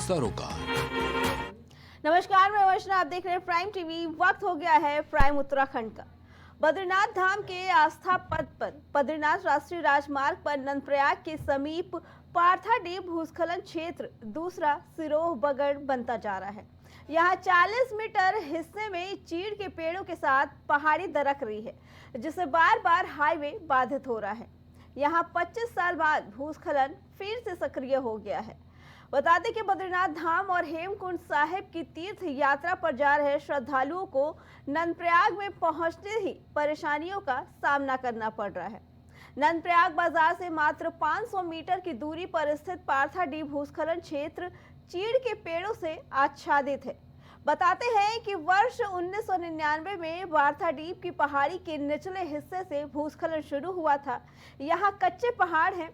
सरोकार। नमस्कार, मैं वर्षना, आप देख रहे हैं प्राइम टीवी। वक्त हो गया है प्राइम उत्तराखंड का। बद्रीनाथ धाम के आस्था पथ पर बद्रीनाथ राष्ट्रीय राजमार्ग पर नंदप्रयाग के समीप पार्थाडीह भूस्खलन क्षेत्र दूसरा सिरोह बगड़ बनता जा रहा है। यहाँ 40 मीटर हिस्से में चीड़ के पेड़ों के साथ पहाड़ी दरक रही है, जिससे बार बार हाईवे बाधित हो रहा है। यहाँ 25 साल बाद भूस्खलन फिर से सक्रिय हो गया है। बता दें कि बद्रीनाथ धाम और हेमकुंड साहिब की तीर्थ यात्रा पर जा रहे श्रद्धालुओं को नंदप्रयाग में पहुंचते ही परेशानियों का सामना करना पड़ रहा है। नंदप्रयाग बाजार से मात्र 500 मीटर की दूरी पर स्थित पार्थाडीह भूस्खलन क्षेत्र चीड़ के पेड़ों से आच्छादित है। बताते हैं कि वर्ष 1999 में पार्थाडीह की पहाड़ी के निचले हिस्से से भूस्खलन शुरू हुआ था। यहाँ कच्चे पहाड़ हैं,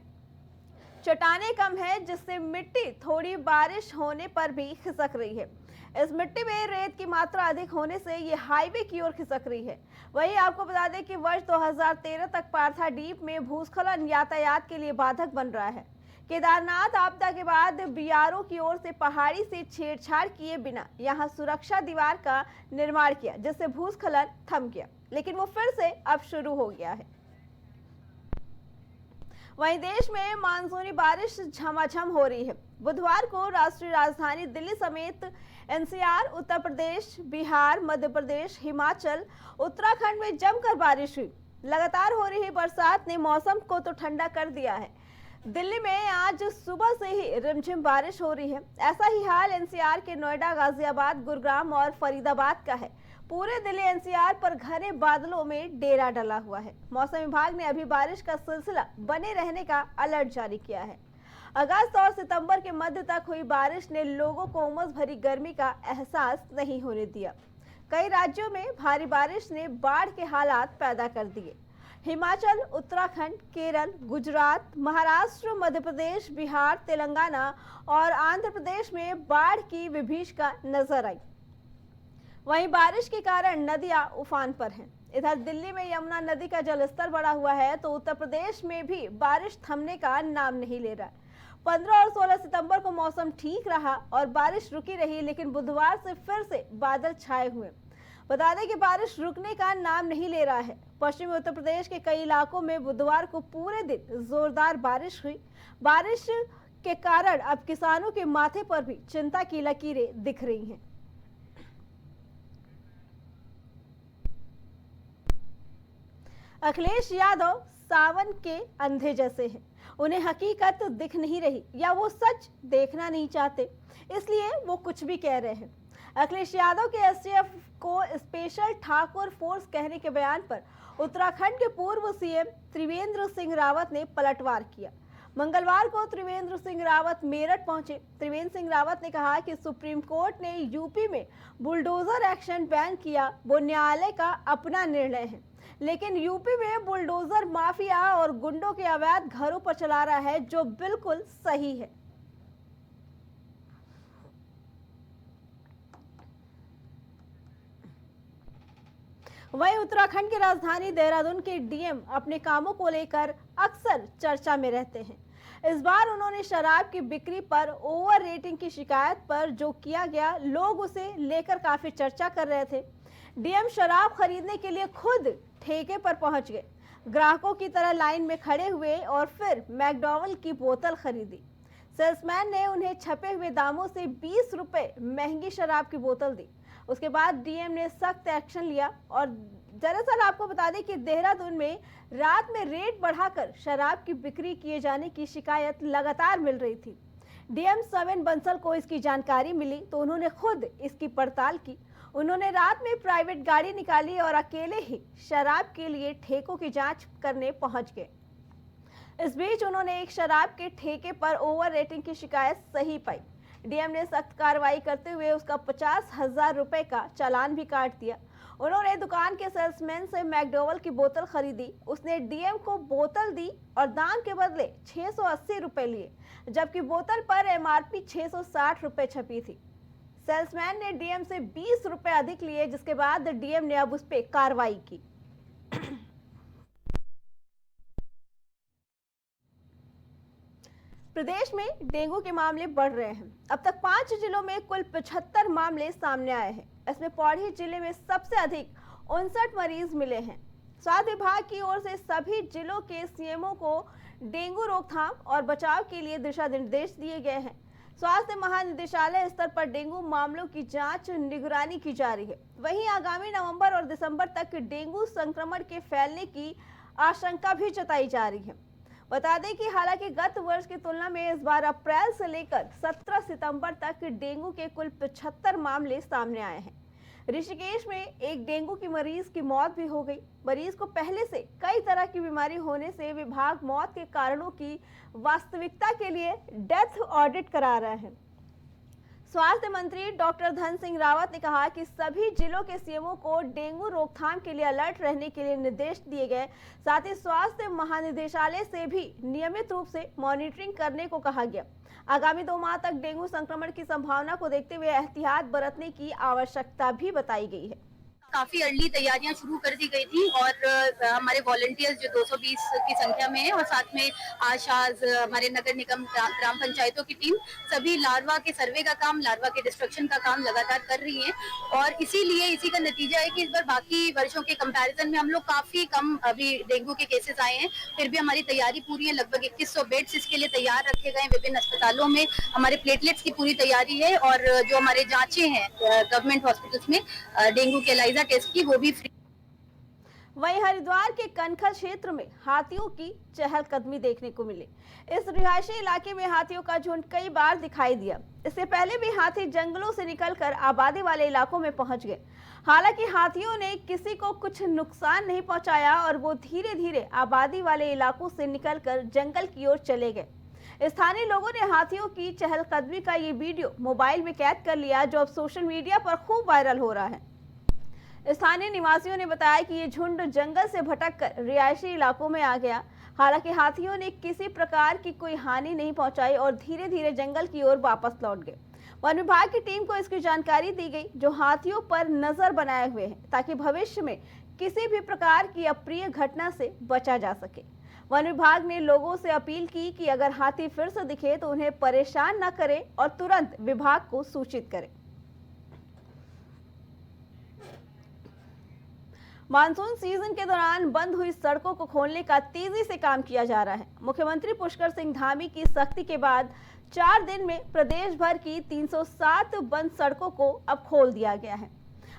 चट्टानें कम है, जिससे मिट्टी थोड़ी बारिश होने पर भी खिसक रही है। इस मिट्टी में रेत की मात्रा अधिक होने से ये हाईवे की ओर खिसक रही है। वहीं आपको बता दें कि वर्ष 2013 तक पार्थाडीह में भूस्खलन यातायात के लिए बाधक बन रहा है। केदारनाथ आपदा के बाद बीआरओ की ओर से पहाड़ी से छेड़छाड़ किए बिना यहां सुरक्षा दीवार का निर्माण किया, जिससे भूस्खलन थम गया, लेकिन वो फिर से अब शुरू हो गया है। वहीं देश में मानसूनी बारिश झमाझम हो रही है। बुधवार को राष्ट्रीय राजधानी दिल्ली समेत एनसीआर, उत्तर प्रदेश, बिहार, मध्य प्रदेश, हिमाचल, उत्तराखंड में जमकर बारिश हुई। लगातार हो रही बरसात ने मौसम को तो ठंडा कर दिया है। दिल्ली में आज सुबह से ही रिमझिम बारिश हो रही है। ऐसा ही हाल एनसीआर के नोएडा, गाजियाबाद, गुरुग्राम और फरीदाबाद का है। पूरे दिल्ली एनसीआर पर घने बादलों में डेरा डला हुआ है। मौसम विभाग ने अभी बारिश का सिलसिला बने रहने का अलर्ट जारी किया है। अगस्त और सितंबर के मध्य तक हुई बारिश ने लोगों को उमस भरी गर्मी का एहसास नहीं होने दिया। कई राज्यों में भारी बारिश ने बाढ़ के हालात पैदा कर दिए। हिमाचल, उत्तराखंड, केरल, गुजरात, महाराष्ट्र, मध्य प्रदेश, बिहार, तेलंगाना और आंध्र प्रदेश में बाढ़ की विभीषिका नजर आई। वहीं बारिश के कारण नदियां उफान पर हैं। इधर दिल्ली में यमुना नदी का जलस्तर बढ़ा हुआ है, तो उत्तर प्रदेश में भी बारिश थमने का नाम नहीं ले रहा है। 15 और 16 सितंबर को मौसम ठीक रहा और बारिश रुकी रही, लेकिन बुधवार से फिर से बादल छाए हुए। बता दें कि बारिश रुकने का नाम नहीं ले रहा है। पश्चिमी उत्तर प्रदेश के कई इलाकों में बुधवार को पूरे दिन जोरदार बारिश हुई। बारिश के कारण अब किसानों के माथे पर भी चिंता की लकीरें दिख रही हैं। अखिलेश यादव सावन के अंधे जैसे हैं। उन्हें हकीकत दिख नहीं रही या वो सच देखना नहीं चाहते, इसलिए वो कुछ भी कह रहे हैं। अखिलेश यादव के एसटीएफ को स्पेशल ठाकुर फोर्स कहने के बयान पर उत्तराखंड के पूर्व सीएम त्रिवेंद्र सिंह रावत ने पलटवार किया। मंगलवार को त्रिवेंद्र सिंह रावत मेरठ पहुंचे। त्रिवेंद्र सिंह रावत ने कहा कि सुप्रीम कोर्ट ने यूपी में बुलडोजर एक्शन बैन किया, वो न्यायालय का अपना निर्णय है, लेकिन यूपी में बुलडोजर माफिया और गुंडों के अवैध घरों पर चला रहा है, जो बिल्कुल सही है। वहीं उत्तराखंड की राजधानी देहरादून के डीएम अपने कामों को लेकर अक्सर चर्चा में रहते हैं। इस बार उन्होंने शराब की बिक्री पर ओवर रेटिंग की शिकायत पर जो किया गया, लोग उसे लेकर काफी चर्चा कर रहे थे। डीएम शराब खरीदने के लिए खुद ठेके पर पहुंच गए, ग्राहकों की तरह लाइन में खड़े हुए और फिर मैकडॉवेल की बोतल खरीदी। सेल्समैन ने उन्हें छपे हुए दामों से 20 रुपए महंगी शराब की बोतल दी। उसके बाद डीएम ने सख्त एक्शन लिया। और दरअसल आपको बता दें कि देहरादून में रात में रेट बढ़ाकर शराब की बिक्री किए जाने की शिकायत लगातार मिल रही थी। डीएम सविन बंसल को इसकी जानकारी मिली तो उन्होंने खुद इसकी पड़ताल की। उन्होंने रात में प्राइवेट गाड़ी निकाली और अकेले ही शराब के लिए ठेकों की जांच करने पहुंच गए। इस बीच उन्होंने एक शराब के ठेके पर ओवर रेटिंग की शिकायत सही पाई। डीएम ने सख्त कार्रवाई करते हुए उसका 50,000 रुपए का चालान भी काट दिया। उन्होंने दुकान के सेल्समैन से मैकडॉवेल की बोतल खरीदी। उसने डीएम को बोतल दी और दाम के बदले 680 रुपए लिए, जबकि बोतल पर एमआरपी 660 रुपए छपी थी। सेल्समैन ने डीएम से 20 रुपए अधिक लिए, जिसके बाद डीएम ने अब उस पर कार्रवाई की। प्रदेश में डेंगू के मामले बढ़ रहे हैं। अब तक 5 जिलों में कुल 75 मामले सामने आए हैं। इसमें पौड़ी जिले में सबसे अधिक 59 मरीज मिले हैं। स्वास्थ्य विभाग की ओर से सभी जिलों के सीएमओ को डेंगू रोकथाम और बचाव के लिए दिशा निर्देश दिए गए हैं। स्वास्थ्य महानिदेशालय स्तर पर डेंगू मामलों की जांच निगरानी की जा रही है। वहीं आगामी नवंबर और दिसंबर तक डेंगू संक्रमण के फैलने की आशंका भी जताई जा रही है। बता दें कि हालांकि गत वर्ष की तुलना में इस बार अप्रैल से लेकर 17 सितंबर तक डेंगू के कुल 75 मामले सामने आए हैं। ऋषिकेश में एक डेंगू की मरीज की मौत भी हो गई। मरीज को पहले से कई तरह की बीमारी होने से विभाग मौत के कारणों की वास्तविकता के लिए डेथ ऑडिट करा रहा है। स्वास्थ्य मंत्री डॉक्टर धन सिंह रावत ने कहा कि सभी जिलों के सीएमओ को डेंगू रोकथाम के लिए अलर्ट रहने के लिए निर्देश दिए गए। साथ ही स्वास्थ्य महानिदेशालय से भी नियमित रूप से मॉनिटरिंग करने को कहा गया। आगामी 2 माह तक डेंगू संक्रमण की संभावना को देखते हुए एहतियात बरतने की आवश्यकता भी बताई गई है। काफी अर्ली तैयारियां शुरू कर दी गई थी और हमारे वॉलंटियर्स जो 220 की संख्या में है और साथ में आशाज, हमारे नगर निगम ग्राम पंचायतों की टीम सभी लार्वा के सर्वे का काम, लार्वा के डिस्ट्रक्शन का काम लगातार कर रही है। और इसीलिए इसी का नतीजा है कि इस बार बाकी वर्षों के कंपैरिजन में हम लोग काफी कम अभी डेंगू के केसेस आए हैं। फिर भी हमारी तैयारी पूरी है। लगभग 2100 बेड्स इसके लिए तैयार रखे गए। विभिन्न अस्पतालों में हमारे प्लेटलेट्स की पूरी तैयारी है और जो हमारे जांचें हैं गवर्नमेंट हॉस्पिटल्स में डेंगू के एलाइजा टेस्ट की वो भी फ्री। वहीं हरिद्वार के कनखल क्षेत्र में हाथियों की चहलकदमी देखने को मिली। इस रिहायशी इलाके में हाथियों का झुंड कई बार दिखाई दिया। इससे पहले भी हाथी जंगलों से निकलकर आबादी वाले इलाकों में पहुंच गए। हालांकि हाथियों ने किसी को कुछ नुकसान नहीं पहुंचाया और वो धीरे धीरे आबादी वाले इलाकों से निकलकर जंगल की ओर चले गए। स्थानीय लोगों ने हाथियों की चहलकदमी का ये वीडियो मोबाइल में कैद कर लिया, जो अब सोशल मीडिया पर खूब वायरल हो रहा है। स्थानीय निवासियों ने बताया कि ये झुंड जंगल से भटककर रिहायशी इलाकों में आ गया। हालांकि हाथियों ने किसी प्रकार की कोई हानि नहीं पहुंचाई और धीरे धीरे जंगल की ओर वापस लौट गए। वन विभाग की टीम को इसकी जानकारी दी गई, जो हाथियों पर नजर बनाए हुए हैं ताकि भविष्य में किसी भी प्रकार की अप्रिय घटना से बचा जा सके। वन विभाग ने लोगों से अपील की कि अगर हाथी फिर से दिखे तो उन्हें परेशान न करें और तुरंत विभाग को सूचित करें। मानसून सीजन के दौरान बंद हुई सड़कों को खोलने का तेजी से काम किया जा रहा है। मुख्यमंत्री पुष्कर सिंह धामी की सख्ती के बाद 4 दिन में प्रदेश भर की 307 बंद सड़कों को अब खोल दिया गया है।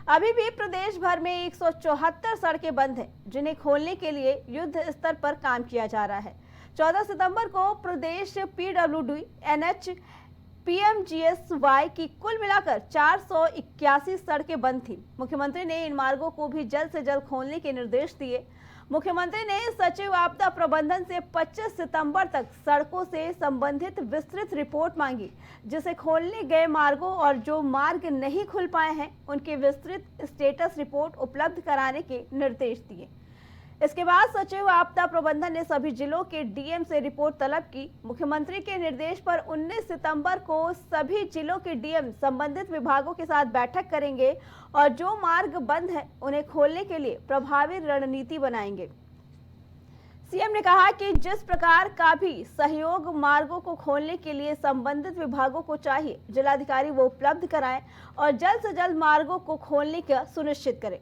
अभी भी प्रदेश भर में 174 सड़कें बंद हैं, जिन्हें खोलने के लिए युद्ध स्तर पर काम किया जा रहा है। 14 सितंबर को प्रदेश पीडब्ल्यूडी, एनएच, पीएमजीएसवाई की कुल मिलाकर 481 सड़कें बंद थी। मुख्यमंत्री ने इन मार्गों को भी जल्द से जल्द खोलने के निर्देश दिए। मुख्यमंत्री ने सचिव आपदा प्रबंधन से 25 सितंबर तक सड़कों से संबंधित विस्तृत रिपोर्ट मांगी, जिसे खोलने गए मार्गों और जो मार्ग नहीं खुल पाए हैं उनके विस्तृत स्टेटस रिपोर्ट उपलब्ध कराने के निर्देश दिए। इसके बाद सचिव आपदा प्रबंधन ने सभी जिलों के डीएम से रिपोर्ट तलब की। मुख्यमंत्री के निर्देश पर 19 सितंबर को सभी जिलों के डीएम संबंधित विभागों के साथ बैठक करेंगे और जो मार्ग बंद है उन्हें खोलने के लिए प्रभावी रणनीति बनाएंगे। सीएम ने कहा कि जिस प्रकार का भी सहयोग मार्गों को खोलने के लिए संबंधित विभागों को चाहिए, जिलाधिकारी वो उपलब्ध कराएं और जल्द से जल्द मार्गों को खोलने का सुनिश्चित करें।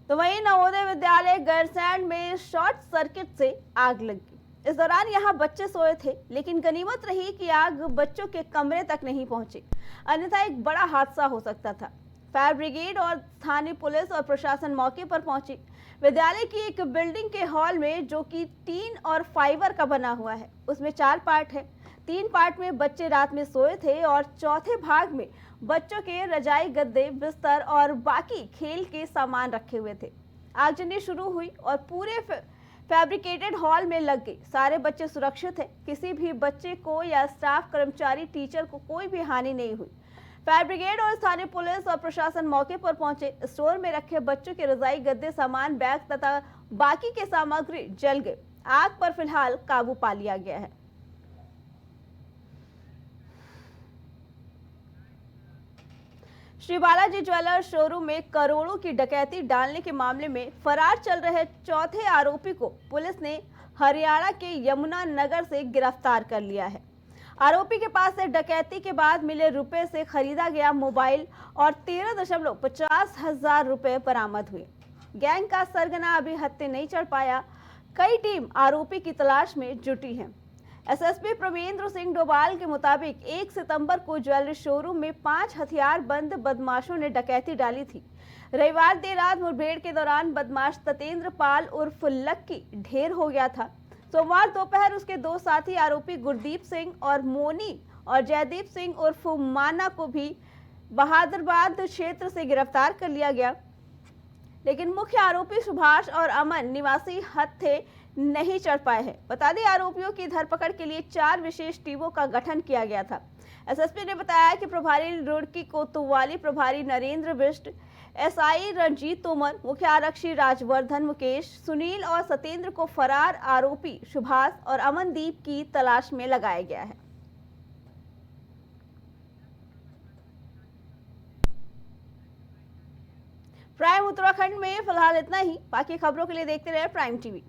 तो वहीं नवोदय विद्यालय गैरसैंण में शॉर्ट सर्किट से आग लगी। इस दौरान यहां बच्चे सोए थे, लेकिन गनीमत रही कि आग बच्चों के कमरे तक नहीं पहुंची, अन्यथा एक बड़ा हादसा हो सकता था। फायर ब्रिगेड और स्थानीय पुलिस और प्रशासन मौके पर पहुंची। विद्यालय की एक बिल्डिंग के हॉल में, जो कि टीन और फाइबर का बना हुआ है, उसमें 4 पार्ट है। 3 पार्ट में बच्चे रात में सोए थे और चौथे भाग में बच्चों के रजाई, गद्दे, बिस्तर और बाकी खेल के सामान रखे हुए थे। आगजनी शुरू हुई और पूरे फैब्रिकेटेड हॉल में लग गई। सारे बच्चे सुरक्षित हैं। किसी भी बच्चे को या स्टाफ, कर्मचारी, टीचर को कोई भी हानि नहीं हुई। फायर ब्रिगेड और स्थानीय पुलिस और प्रशासन मौके पर पहुंचे। स्टोर में रखे बच्चों के रजाई, गद्दे, सामान, बैग तथा बाकी के सामग्री जल गए। आग पर फिलहाल काबू पा लिया गया है। श्री बालाजी ज्वेलर्स शोरूम में करोड़ों की डकैती डालने के मामले में फरार चल रहे चौथे आरोपी को पुलिस ने हरियाणा के यमुनानगर से गिरफ्तार कर लिया है। आरोपी के पास से डकैती के बाद मिले रुपए से खरीदा गया मोबाइल और 13,50 रुपए बरामद हुए। गैंग का सरगना अभी हत्थे नहीं चढ़ पाया। कई टीम आरोपी की तलाश में जुटी है। एसएसपी प्रवेंद्र सिंह डोभाल के मुताबिक 1 सितंबर को ज्वेलरी शोरूम में 5 हथियारबंद बदमाशों ने डकैती डाली थी। रविवार देर रात मुठभेड़ के दौरान बदमाश ततेंद्र पाल उर्फ लक्की ढेर हो गया था। सोमवार दोपहर उसके 2 साथी आरोपी गुरदीप सिंह और मोनी और जयदीप सिंह उर्फ माना को भी बहादुराबाद क्षेत्र से गिरफ्तार कर लिया गया, लेकिन मुख्य आरोपी सुभाष और अमन निवासी हत्थे नहीं चढ़ पाए हैं। बता दें, आरोपियों की धरपकड़ के लिए 4 विशेष टीमों का गठन किया गया था। एसएसपी ने बताया कि प्रभारी रुड़की कोतवाली प्रभारी नरेंद्र बिष्ट, एसआई रणजीत तोमर, मुख्य आरक्षी राजवर्धन मुकेश, सुनील और सत्येंद्र को फरार आरोपी सुभाष और अमनदीप की तलाश में लगाया गया है। प्राइम उत्तराखंड में फिलहाल इतना ही। बाकी खबरों के लिए देखते रहे प्राइम टीवी।